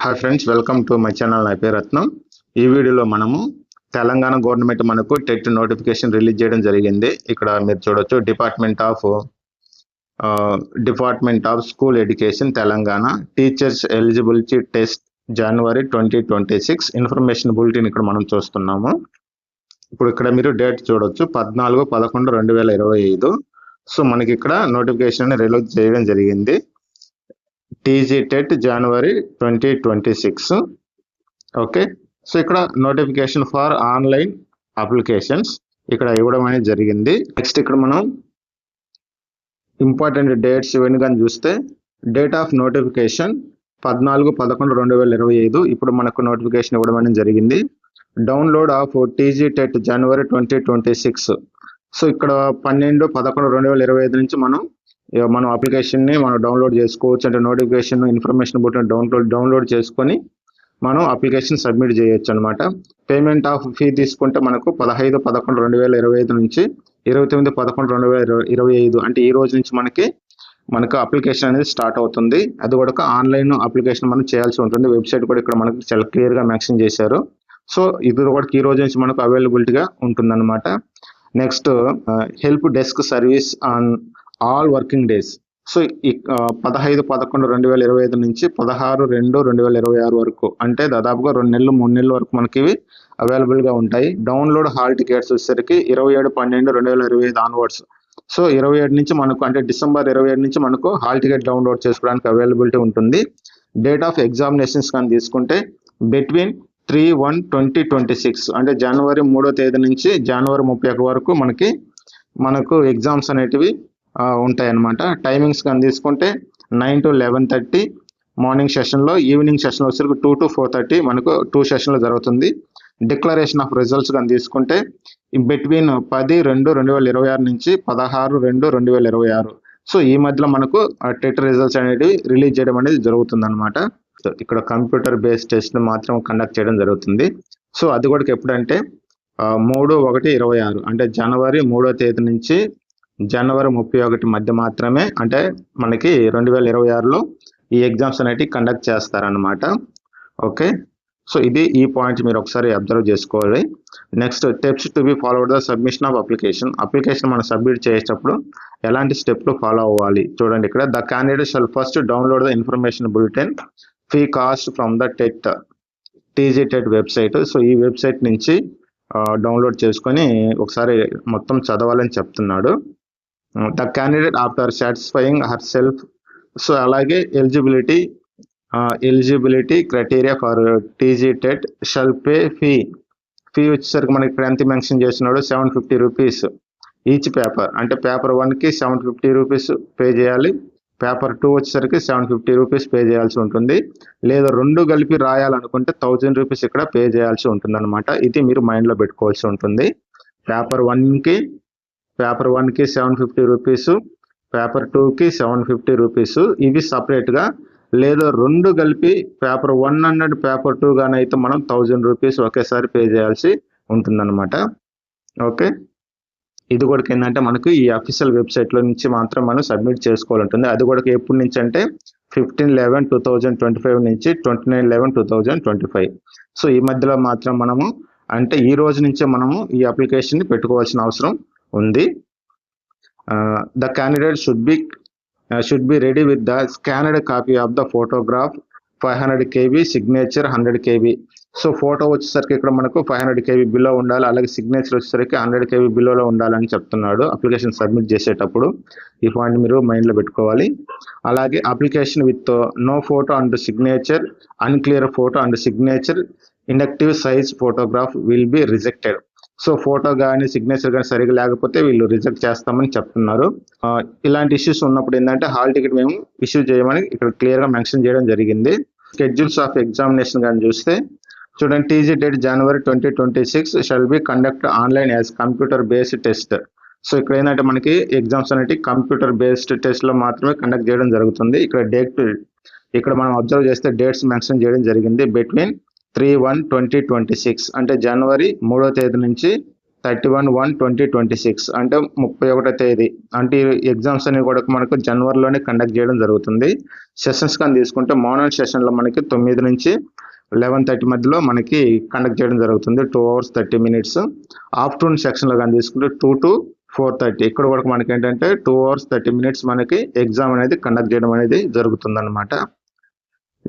Hi friends, welcome to my channel. నా పేరు రత్నం. ఈ వీడియోలో మనము తెలంగాణ గవర్నమెంట్ మనకు టెట్ నోటిఫికేషన్ రిలీజ్ చేయడం జరిగింది. ఇక్కడ మీరు చూడొచ్చు, department of school education Telangana teachers eligibility test January 2026 information bulletin ఇక్కడ మనం చూస్తున్నాము. ఇప్పుడు ఇక్కడ మీరు డేట్ చూడొచ్చు, 14/11/2025. సో మనకి ఇక్కడ నోటిఫికేషన్ రిలీజ్ చేయడం జరిగింది. టీజీ టెట్ జనవరి 2026. ఓకే, సో ఇక్కడ నోటిఫికేషన్ ఫర్ ఆన్లైన్ అప్లికేషన్స్ ఇక్కడ ఇవ్వడం అనేది జరిగింది. నెక్స్ట్ ఇక్కడ మనం ఇంపార్టెంట్ డేట్స్ ఇవన్నీ కానీ చూస్తే, డేట్ ఆఫ్ నోటిఫికేషన్ 14/11/2025 ఇప్పుడు మనకు నోటిఫికేషన్ ఇవ్వడం అనేది జరిగింది. Download of TG TET January 2026. So ఇక్కడ 12/11/2025 నుంచి మనం అప్లికేషన్ ని మనం డౌన్లోడ్ చేసుకోవచ్చు. అంటే నోటిఫికేషన్ ఇన్ఫర్మేషన్ బులెటిన్ డౌన్లోడ్ చేసుకొని మనం అప్లికేషన్ సబ్మిట్ చేయొచ్చు అనమాట. పేమెంట్ ఆఫ్ ఫీ తీసుకుంటే మనకు 15/11/2025 నుంచి 29/11/2025 అంటే ఈ రోజు నుంచి మనకు అప్లికేషన్ అనేది స్టార్ట్ అవుతుంది. అది కూడా ఆన్లైన్ అప్లికేషన్ మనం చేయాల్సి ఉంటుంది. వెబ్సైట్ కూడా ఇక్కడ మనకు చాలా క్లియర్ గా మెన్షన్ చేశారు. సో ఇది కూడా ఈ రోజు నుంచి మనకు అవైలబిలిటీగా ఉంటుంది అనమాట. Next help desk service on all working days. So 15/11/2025 నుంచి 16/2/2026 వరకు, అంటే దాదాపుగా 2 నెలలు 3 నెలల వరకు మనకి ఇవి అవైలబుల్ గా ఉంటాయి. డౌన్లోడ్ హాల్ టికెట్స్ వచ్చేసరికి 27/12/2025 ఆన్వర్డ్స్. సో 27 నుంచి మనకు, అంటే డిసెంబర్ 27 నుంచి మనకు హాల్ టికెట్ డౌన్లోడ్ చేసుకోవడానికి అవైలబిలిటీ ఉంటుంది. డేట్ ఆఫ్ ఎగ్జామినేషన్స్ కానీ తీసుకుంటే బిట్వీన్ 3/1/2026 అంటే జనవరి 3వ తేదీ నుంచి జనవరి 31 వరకు మనకు ఎగ్జామ్స్ అనేటివి ఉంటాయి అన్నమాట. టైమింగ్స్ కానీ తీసుకుంటే 9 to 11:30 మార్నింగ్ సెషన్లో, ఈవినింగ్ సెషన్లో వచ్చేసరికి 2 to 4:30 మనకు 2 సెషన్లు జరుగుతుంది. డిక్లరేషన్ ఆఫ్ రిజల్ట్స్ కానీ తీసుకుంటే బిట్వీన్ 10/2/2026 నుంచి 16/2/2026. సో ఈ మధ్యలో మనకు టెట్ రిజల్ట్స్ అనేది రిలీజ్ చేయడం అనేది జరుగుతుంది అనమాట. ఇక్కడ కంప్యూటర్ బేస్డ్ టెస్ట్ మాత్రం కండక్ట్ చేయడం జరుగుతుంది. సో అది కూడా ఎప్పుడంటే 3/1/26 అంటే జనవరి 3వ తేదీ నుంచి జనవరి 31 మధ్య మాత్రమే, అంటే మనకి 2026లో ఈ ఎగ్జామ్స్ అనేవి కండక్ట్ చేస్తారనమాట. ఓకే, సో ఇది ఈ పాయింట్ మీరు ఒకసారి అబ్జర్వ్ చేసుకోవాలి. Next steps to be followed the submission of application మనం సబ్మిట్ చేసేటప్పుడు ఎలాంటి స్టెప్లు ఫాలో అవ్వాలి చూడండి. ఇక్కడ the candidate shall first download the information bulletin free cost from the TG TET website. So ఈ వెబ్సైట్ నుంచి డౌన్లోడ్ చేసుకొని ఒకసారి మొత్తం చదవాలని చెప్తున్నాడు. The candidate after satisfying herself. So అలాగే eligibility criteria for TG TET shall pay fee వచ్చేసరికి మనకి ఇక్కడ ఎంత మెన్షన్ చేస్తున్నాడు, 750 రూపీస్ ఈచ్ పేపర్. అంటే పేపర్ 1కి 750 రూపీస్ పే చేయాలి, పేపర్ 2 వచ్చేసరికి 750 రూపీస్ పే చేయాల్సి ఉంటుంది. లేదా 2 కలిపి రాయాలనుకుంటే 1000 రూపీస్ ఇక్కడ పే చేయాల్సి ఉంటుంది అనమాట. ఇది మీరు మైండ్లో పెట్టుకోవాల్సి ఉంటుంది. పేపర్ 1కి 750 రూపీస్, పేపర్ 2కి 750 రూపీస్, ఇవి సపరేట్గా. లేదా 2 కలిపి పేపర్ 1 అన్నట్టు పేపర్ 2 కానీ అయితే మనం 1000 రూపీస్ ఒకేసారి పే చేయాల్సి ఉంటుందన్నమాట. ఓకే, ఇది కూడా ఏంటంటే మనకు ఈ అఫీషియల్ వెబ్సైట్లో నుంచి మాత్రం మనం సబ్మిట్ చేసుకోవాలి ఉంటుంది. అది కూడా ఎప్పటి నుంచి అంటే 15/11/2025 నుంచి 29/11/2025. సో ఈ మధ్యలో మాత్రం మనము, అంటే ఈ రోజు నుంచే మనము ఈ అప్లికేషన్ పెట్టుకోవాల్సిన అవసరం ఉంది. The candidate should be ready with the స్కానర్డ్ copy of the photograph 500 KB, signature 100 KB. So photo వచ్చేసరికి ఇక్కడ మనకు 500 KB బిలో ఉండాలి, అలాగే సిగ్నేచర్ వచ్చేసరికి 100 KB బిలోలో ఉండాలని చెప్తున్నాడు అప్లికేషన్ సబ్మిట్ చేసేటప్పుడు. ఈ పాయింట్ మీరు మైండ్లో పెట్టుకోవాలి. అలాగే application with no photo and signature, unclear photo and signature, inductive size photograph will be rejected. So photo కానీ సిగ్నేచర్ కానీ సరిగా లేకపోతే వీళ్ళు రిజెక్ట్ చేస్తామని చెప్తున్నారు. ఇలాంటి ఇష్యూస్ ఉన్నప్పుడు ఏంటంటే హాల్ టికెట్ మేము ఇష్యూ చేయమని ఇక్కడ క్లియర్గా మెన్షన్ చేయడం జరిగింది. షెడ్యూల్స్ ఆఫ్ ఎగ్జామినేషన్ కానీ చూస్తే చూడండి, TG date January 2026 shall be conduct online as computer based test. So ఇక్కడ ఏంటంటే మనకి ఎగ్జామ్స్ అనేవి కంప్యూటర్ బేస్డ్ టెస్ట్లో మాత్రమే కండక్ట్ చేయడం జరుగుతుంది. ఇక్కడ మనం అబ్జర్వ్ చేస్తే డేట్స్ మెన్షన్ చేయడం జరిగింది. బిట్వీన్ 3/1/2026 అంటే జనవరి 3వ తేదీ నుంచి 31/1/2026 అంటే 31వ తేదీ. అంటే ఎగ్జామ్స్ అనేవి కూడా మనకు జనవరిలోనే కండక్ట్ చేయడం జరుగుతుంది. సెషన్స్ కానీ తీసుకుంటే మార్నింగ్ సెషన్లో మనకి 9 నుంచి 11:30 మధ్యలో మనకి కండక్ట్ చేయడం జరుగుతుంది, 2 hours 30 minutes. ఆఫ్టర్నూన్ సెక్షన్లో కానీ తీసుకుంటే 2 to 4:30 ఇక్కడ కూడా మనకి ఏంటంటే 2 hours 30 minutes మనకి ఎగ్జామ్ అనేది కండక్ట్ చేయడం అనేది జరుగుతుందన్నమాట.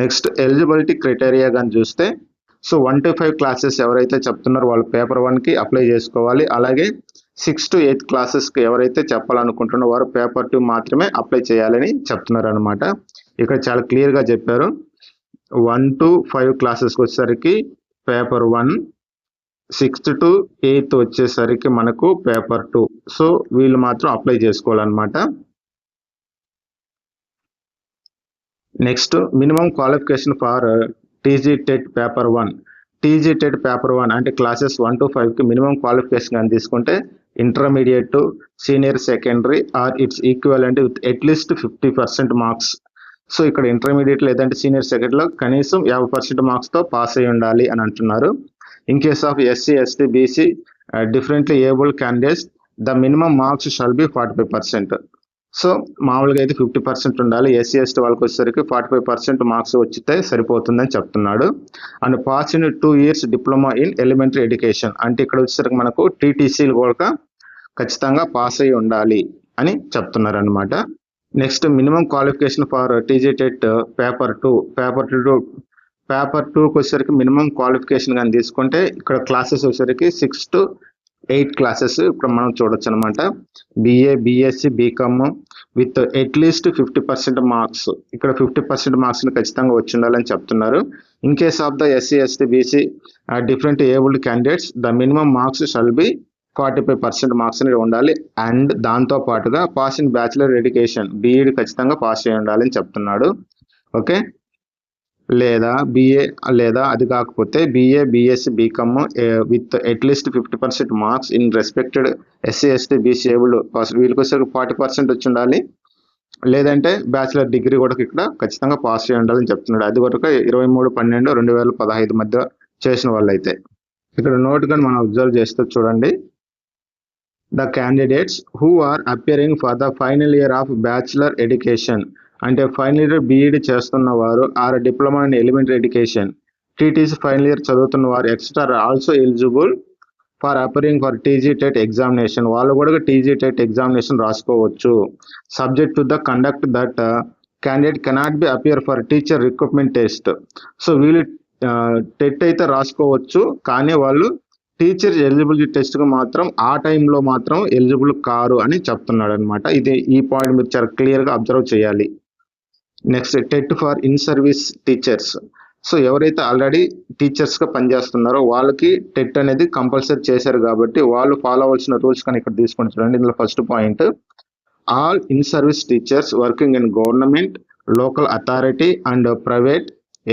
నెక్స్ట్ ఎలిజిబిలిటీ క్రైటీరియా కానీ చూస్తే సో 1 to 5 క్లాసెస్ ఎవరైతే చెప్తున్నారో వాళ్ళు పేపర్ 1కి అప్లై చేసుకోవాలి. అలాగే 6 to 8 క్లాసెస్కి ఎవరైతే చెప్పాలనుకుంటున్నారో వారు పేపర్ 2 మాత్రమే అప్లై చేయాలని చెప్తున్నారు అనమాట. ఇక్కడ చాలా క్లియర్గా చెప్పారు. 1 to 5 క్లాసెస్కి వచ్చేసరికి పేపర్ 1, 6th to 8th వచ్చేసరికి మనకు పేపర్ 2. సో వీళ్ళు మాత్రం అప్లై చేసుకోవాలన్నమాట. Next minimum qualification for TG TET paper 1. TG TET paper 1 అంటే క్లాసెస్ 1 to 5కి మినిమం క్వాలిఫికేషన్ కానీ తీసుకుంటే intermediate to senior secondary are it's equivalent with at least 50% marks. So ఇక్కడ ఇంటర్మీడియట్ లేదంటే సీనియర్ సెకండరీలో కనీసం 50% మార్క్స్తో పాస్ అయి ఉండాలి అని అంటున్నారు. In case of SC, ST, BC differently abled candidates the minimum marks shall be 45%. So మామూలుగా అయితే 50% ఉండాలి. ఎస్సీ, ఎస్టీ వాళ్ళకి వచ్చేసరికి 45% మార్క్స్ వచ్చితే సరిపోతుందని చెప్తున్నాడు. And pass in 2 years diploma in elementary education అంటే ఇక్కడ వచ్చేసరికి మనకు టీటీసీలు కూడా ఖచ్చితంగా పాస్ అయి ఉండాలి అని చెప్తున్నారు అనమాట. Next minimum qualification for TG TET paper 2. Paper 2కి వచ్చేసరికి మినిమం క్వాలిఫికేషన్ కానీ తీసుకుంటే ఇక్కడ క్లాసెస్ వచ్చేసరికి 6 to 8 క్లాసెస్ ఇప్పుడు మనం చూడొచ్చు అనమాట. BA, BSc, BCom with at least 50% marks. ఇక్కడ 50% మార్క్స్ని ఖచ్చితంగా వచ్చి ఉండాలని చెప్తున్నారు. In case of the SC, ST, BC different abled candidates the minimum marks shall be 45% marks అనేది ఉండాలి. అండ్ దాంతో పాటుగా pass in bachelor education BEd ఖచ్చితంగా పాస్ అయి ఉండాలని చెప్తున్నాడు. ఓకే, లేదా బిఏ లేదా అది కాకపోతే BA, BSc, BCom with at least 50% marks in respected SC, ST, BC abled వీళ్ళకి వచ్చి 40% వచ్చి ఉండాలి. లేదంటే బ్యాచిలర్ డిగ్రీ కూడా ఇక్కడ ఖచ్చితంగా పాస్ అయి ఉండాలని చెప్తున్నాడు. అది వరకు 23/12/2015 మధ్య చేసిన వాళ్ళు అయితే. ఇక్కడ నోట్ గా మనం అబ్జర్వ్ చేస్తే చూడండి, the candidates who are appearing for the final year of bachelor education అంటే ఫైనల్ ఇయర్ బీఈడి చేస్తున్న వారు or diploma in elementary education TTC final year చదువుతున్న వారు extra also eligible for appearing for TG TET examination వాళ్ళు కూడా TG TET examination రాసుకోవచ్చు. Subject to the conduct that candidate cannot be appear for teacher recruitment test. So వీళ్ళు TET అయితే రాసుకోవచ్చు, కానీ వాళ్ళు టీచర్ ఎలిజిబిలిటీ టెస్ట్కి మాత్రం ఆ టైంలో మాత్రం ఎలిజిబుల్ కారు అని చెప్తున్నాడు అనమాట. ఈ పాయింట్ మీరు చాలా క్లియర్గా అబ్జర్వ్ చేయాలి. Next TET for in service teachers. So ఎవరైతే ఆల్రెడీ టీచర్స్గా పనిచేస్తున్నారో వాళ్ళకి టెట్ అనేది కంపల్సరీ చేశారు కాబట్టి వాళ్ళు ఫాలో అవ్వాల్సిన రూల్స్ కానీ ఇక్కడ తీసుకొని చూడండి. ఇందులో first point, all in service teachers working in government, local authority and private,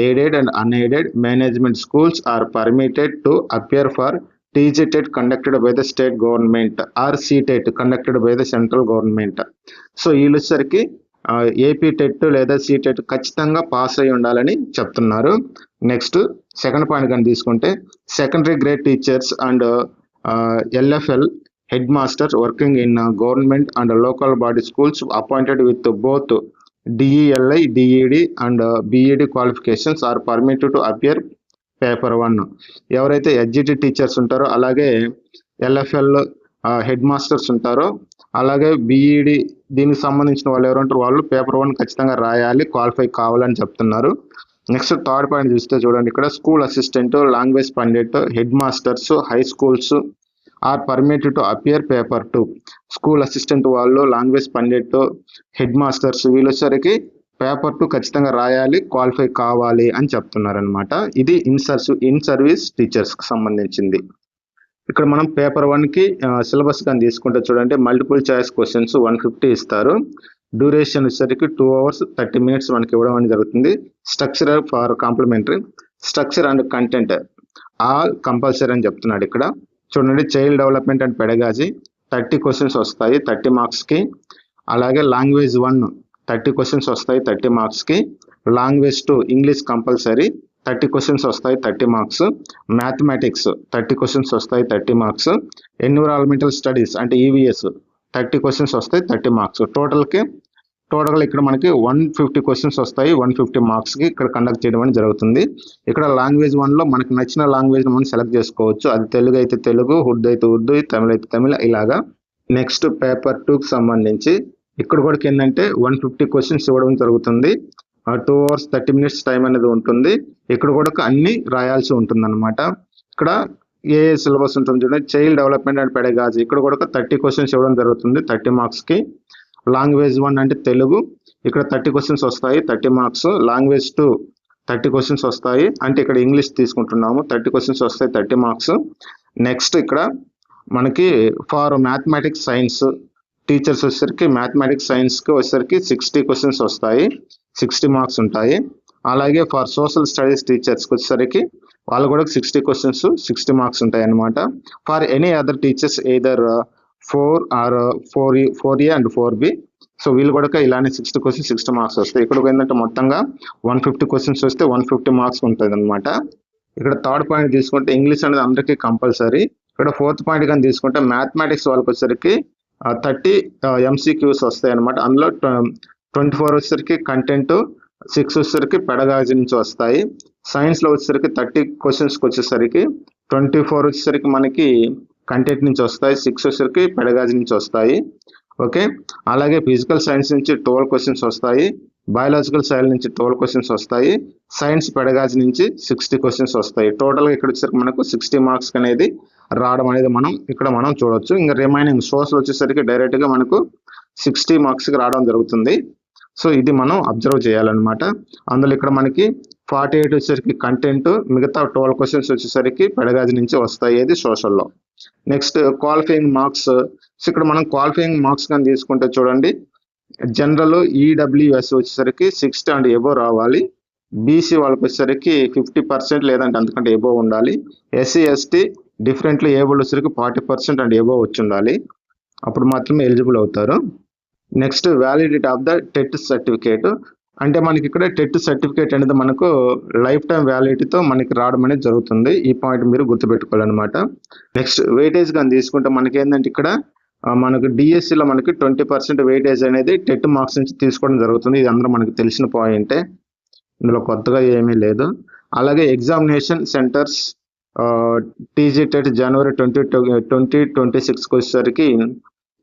aided and unaided management schools are permitted to appear for TG TET conducted by the state government or CTET conducted by the central government. So వీళ్ళు వచ్చేసరికి AP TET లేదా CTET ఖచ్చితంగా pass అయి ఉండాలని చెప్తున్నారు. Next second point కానీ తీసుకుంటే secondary grade teachers and LFL head masters working in government and local body schools appointed with both DELI, DED and BED qualifications are permitted to appear paper 1. ఎవరైతే HGT teachers ఉంటారో అలాగే LFL head masters ఉంటారో అలాగే BED దీనికి సంబంధించిన వాళ్ళు ఎవరు ఉంటారో వాళ్ళు పేపర్ 1 ఖచ్చితంగా రాయాలి, క్వాలిఫై కావాలని చెప్తున్నారు. నెక్స్ట్ థర్డ్ పాయింట్ చూస్తే చూడండి, ఇక్కడ school assistant, language pandit, headmasters, high schools are permitted to appear paper 2. School assistant వాళ్ళు, లాంగ్వేజ్ పండిట్, హెడ్ మాస్టర్స్ వీళ్ళొచ్చరికి పేపర్ 2 ఖచ్చితంగా రాయాలి, క్వాలిఫై కావాలి అని చెప్తున్నారు అనమాట. ఇది ఇన్ సర్వీస్ టీచర్స్కి సంబంధించింది. ఇక్కడ మనం పేపర్ 1కి సిలబస్ కానీ తీసుకుంటే చూడండి, మల్టిపుల్ చాయిస్ క్వశ్చన్స్ 150 ఇస్తారు. డ్యూరేషన్ వచ్చేసరికి 2 hours 30 minutes మనకి ఇవ్వడం అనేది జరుగుతుంది. Structure for complementary, structure and content all compulsory అని చెప్తున్నాడు. ఇక్కడ చూడండి, child development and pedagogy 30 questions వస్తాయి 30 marksకి. అలాగే లాంగ్వేజ్ 1 30 questions వస్తాయి 30 marksకి. లాంగ్వేజ్ 2 ఇంగ్లీష్ కంపల్సరీ 30 క్వశ్చన్స్ వస్తాయి 30 మార్క్స్, మ్యాథమెటిక్స్ 30 క్వశ్చన్స్ వస్తాయి 30 మార్క్స్, ఎన్విరాన్మెంటల్ స్టడీస్ అంటే ఈవీఎస్ 30 క్వశ్చన్స్ వస్తాయి 30 మార్క్స్. టోటల్ ఇక్కడ మనకి 150 క్వశ్చన్స్ వస్తాయి 150 మార్క్స్కి ఇక్కడ కండక్ట్ చేయడం అనేది జరుగుతుంది. ఇక్కడ లాంగ్వేజ్ 1లో మనకు నచ్చిన లాంగ్వేజ్ మనం సెలెక్ట్ చేసుకోవచ్చు. అది తెలుగు అయితే తెలుగు, ఉర్దూ అయితే ఉర్దూ, తమిళ అయితే తమిళ, ఇలాగా. నెక్స్ట్ పేపర్ 2కి సంబంధించి ఇక్కడ కూడా ఏంటంటే 150 క్వశ్చన్స్ ఇవ్వడం జరుగుతుంది. 2 hours 30 minutes టైం అనేది ఉంటుంది. ఇక్కడ కూడా అన్ని రాయాల్సి ఉంటుంది అనమాట. ఇక్కడ ఏ సిలబస్ ఉంటుంది చూడండి, చైల్డ్ డెవలప్మెంట్ అండ్ పెడగాజీ, ఇక్కడ కూడా 30 క్వశ్చన్స్ ఇవ్వడం జరుగుతుంది 30 మార్క్స్కి. లాంగ్వేజ్ 1 అంటే తెలుగు, ఇక్కడ 30 క్వశ్చన్స్ వస్తాయి 30 మార్క్స్. లాంగ్వేజ్ 2 30 క్వశ్చన్స్ వస్తాయి, అంటే ఇక్కడ ఇంగ్లీష్ తీసుకుంటున్నాము, 30 క్వశ్చన్స్ వస్తాయి 30 మార్క్స్. నెక్స్ట్ ఇక్కడ మనకి ఫార్ మ్యాథమెటిక్స్ సైన్స్ టీచర్స్ వచ్చేసరికి మ్యాథమెటిక్స్ సైన్స్కి వచ్చేసరికి 60 క్వశ్చన్స్ వస్తాయి, 60 మార్క్స్ ఉంటాయి. అలాగే ఫర్ సోషల్ స్టడీస్ టీచర్స్కి వచ్చేసరికి వాళ్ళు కూడా 60 క్వశ్చన్స్ 60 మార్క్స్ ఉంటాయి అన్నమాట. For any other teachers either 4 or 4A and 4B, so వీళ్ళు కూడా ఇలానే 60 క్వశ్చన్స్ 60 మార్క్స్ వస్తాయి. ఇక్కడ ఏంటంటే మొత్తంగా 150 క్వశ్చన్స్ వస్తే 150 మార్క్స్ ఉంటుంది అనమాట. ఇక్కడ థర్డ్ పాయింట్ తీసుకుంటే ఇంగ్లీష్ అనేది అందరికీ కంపల్సరీ. ఇక్కడ ఫోర్త్ పాయింట్ కానీ తీసుకుంటే మ్యాథమెటిక్స్ వాళ్ళకి వచ్చేసరికి 30 MCQs వస్తాయి అనమాట. అందులో 24 వచ్చేసరికి కంటెంట్, 6 వచ్చేసరికి పెడగాజీ నుంచి వస్తాయి. సైన్స్లో వచ్చేసరికి 30 క్వశ్చన్స్కి వచ్చేసరికి 24 వచ్చేసరికి మనకి కంటెంట్ నుంచి వస్తాయి, 6 వచ్చేసరికి పెడగాజీ నుంచి వస్తాయి. ఓకే, అలాగే ఫిజికల్ సైన్స్ నుంచి 12 క్వశ్చన్స్ వస్తాయి, బయాలజికల్ సైన్స్ నుంచి 12 క్వశ్చన్స్ వస్తాయి, సైన్స్ పెడగాజీ నుంచి 60 క్వశ్చన్స్ వస్తాయి. టోటల్గా ఇక్కడ వచ్చేసరికి మనకు 60 మార్క్స్ అనేది రావడం అనేది మనం చూడొచ్చు. ఇంకా రిమైనింగ్ సోర్స్ వచ్చేసరికి డైరెక్ట్గా మనకు 60 మార్క్స్కి రావడం జరుగుతుంది. సో ఇది మనం అబ్జర్వ్ చేయాలన్నమాట. అందులో ఇక్కడ మనకి 48 వచ్చేసరికి కంటెంట్, మిగతా 12 క్వశ్చన్స్ వచ్చేసరికి పెడగాజీ నుంచి వస్తాయి, ఇది సోషల్లో. Next qualifying marks. సో ఇక్కడ మనం క్వాలిఫైయింగ్ మార్క్స్ కానీ తీసుకుంటే చూడండి, జనరల్ ఈడబ్ల్యూఎస్ వచ్చేసరికి 60 and above రావాలి. బీసీ వాళ్ళకి వచ్చేసరికి 50% లేదంటే అంతకంటే above ఉండాలి. ఎస్సీ ఎస్టీ డిఫరెంట్లీ ఏబుల్డ్ వచ్చేసరికి 40% and above వచ్చి ఉండాలి, అప్పుడు మాత్రమే ఎలిజిబుల్ అవుతారు. Next validity of the TET certificate, అంటే మనకి ఇక్కడ టెట్ సర్టిఫికేట్ అనేది మనకు లైఫ్ టైం వ్యాలిడిటీతో మనకి రావడం అనేది జరుగుతుంది. ఈ పాయింట్ మీరు గుర్తుపెట్టుకోవాలన్నమాట. నెక్స్ట్ వెయిటేజ్ కానీ తీసుకుంటే మనకి ఏంటంటే ఇక్కడ మనకు డిఎస్సిలో మనకి 20% వెయిటేజ్ అనేది టెట్ మార్క్స్ నుంచి తీసుకోవడం జరుగుతుంది. ఇది అందరూ మనకు తెలిసిన పాయింటే, ఇందులో కొత్తగా ఏమీ లేదు. అలాగే ఎగ్జామినేషన్ సెంటర్స్ టీజీ టెట్ జనవరి 2026కి వచ్చేసరికి,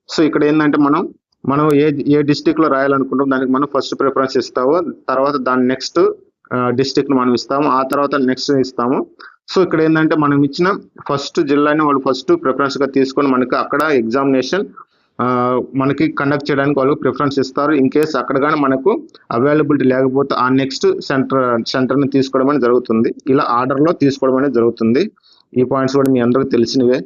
సో ఇక్కడ ఏంటంటే మనం ఏ డిస్టిక్లో రాయాలనుకుంటాం దానికి మనం ఫస్ట్ ప్రిఫరెన్స్ ఇస్తాము, తర్వాత దాని నెక్స్ట్ డిస్టిక్ను మనం ఇస్తాము, ఆ తర్వాత నెక్స్ట్ ఇస్తాము. సో ఇక్కడ ఏంటంటే మనం ఇచ్చిన ఫస్ట్ జిల్లాని వాళ్ళు ఫస్ట్ ప్రిఫరెన్స్గా తీసుకొని మనకి అక్కడ ఎగ్జామినేషన్ మనకి కండక్ట్ చేయడానికి వాళ్ళు ప్రిఫరెన్స్ ఇస్తారు. ఇన్ కేస్ అక్కడ కానీ మనకు అవైలబిలిటీ లేకపోతే ఆ నెక్స్ట్ సెంటర్ని తీసుకోవడం అనేది జరుగుతుంది. ఇలా ఆర్డర్లో తీసుకోవడం అనేది జరుగుతుంది. ఈ పాయింట్స్ కూడా మీ అందరికీ తెలిసినవే.